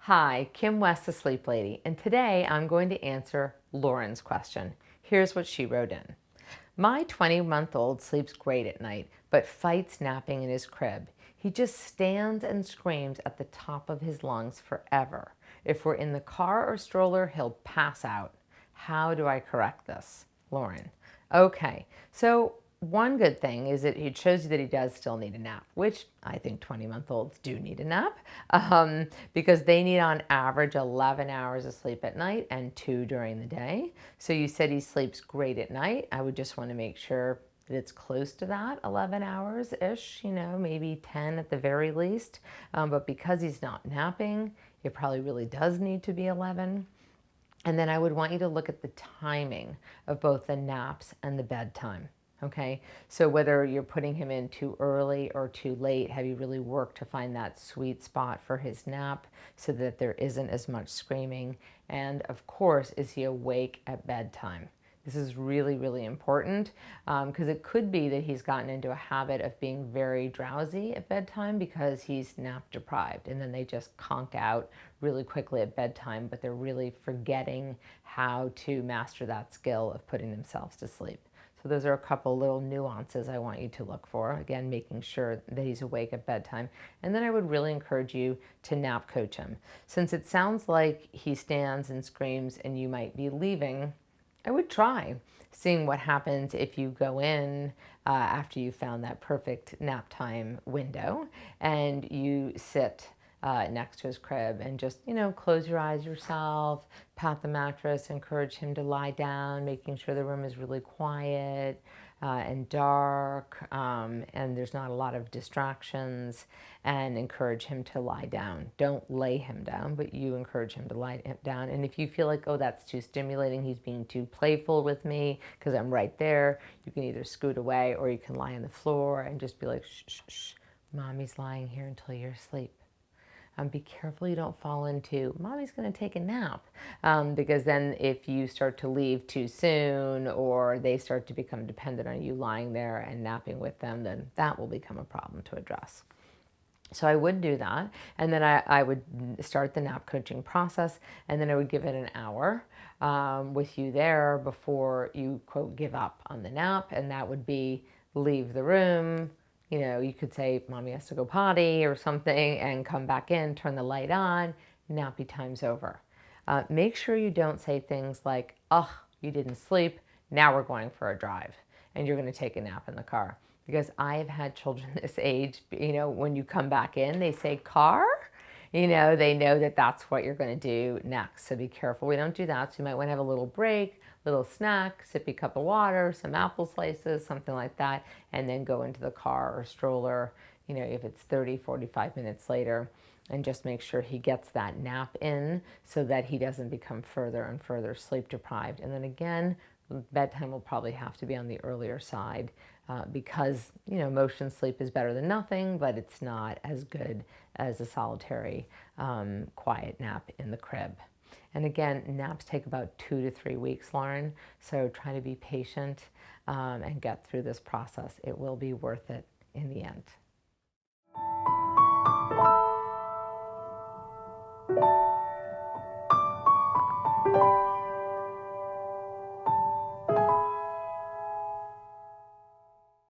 Hi, Kim West, the Sleep Lady, and today I'm going to answer Lauren's question. Here's what she wrote in. My 20-month-old sleeps great at night, but fights napping in his crib. He just stands and screams at the top of his lungs forever. If we're in the car or stroller, he'll pass out. How do I correct this? Lauren. Okay, so one good thing is that it shows you that he does still need a nap, which I think 20-month-olds do need a nap because they need on average 11 hours of sleep at night and 2 during the day. So you said he sleeps great at night. I would just want to make sure that it's close to that 11 hours-ish, maybe 10 at the very least. But because he's not napping, it probably really does need to be 11. And then I would want you to look at the timing of both the naps and the bedtime. Okay, so whether you're putting him in too early or too late, have you really worked to find that sweet spot for his nap so that there isn't as much screaming? And of course, is he awake at bedtime? This is really, really important because it could be that he's gotten into a habit of being very drowsy at bedtime because he's nap deprived, and then they just conk out really quickly at bedtime, but they're really forgetting how to master that skill of putting themselves to sleep. So those are a couple little nuances I want you to look for. Again, making sure that he's awake at bedtime. And then I would really encourage you to nap coach him. Since it sounds like he stands and screams and you might be leaving, I would try seeing what happens if you go in after you found that perfect nap time window and you sit next to his crib and just, close your eyes yourself, pat the mattress, encourage him to lie down, making sure the room is really quiet and dark and there's not a lot of distractions, and encourage him to lie down. Don't lay him down, but you encourage him to lie down. And if you feel like, oh, that's too stimulating, he's being too playful with me because I'm right there, you can either scoot away or you can lie on the floor and just be like, shh, shh, shh, mommy's lying here until you're asleep. Be careful you don't fall into, mommy's going to take a nap, because then if you start to leave too soon or they start to become dependent on you lying there and napping with them, then that will become a problem to address. So I would do that, and then I would start the nap coaching process, and then I would give it an hour with you there before you, quote, give up on the nap, and that would be leave the room. You could say, mommy has to go potty or something, and come back in, turn the light on, nappy time's over. Make sure you don't say things like, oh, you didn't sleep, now we're going for a drive, and you're going to take a nap in the car. Because I've had children this age, when you come back in, they say car, they know that that's what you're going to do next. So be careful we don't do that. So you might want to have a little break, little snack, sippy cup of water, some apple slices, something like that, and then go into the car or stroller, if it's 30, 45 minutes later, and just make sure he gets that nap in so that he doesn't become further and further sleep deprived. And then again, bedtime will probably have to be on the earlier side because, motion sleep is better than nothing, but it's not as good as a solitary quiet nap in the crib. And again, naps take about 2 to 3 weeks, Lauren, so try to be patient and get through this process. It will be worth it in the end.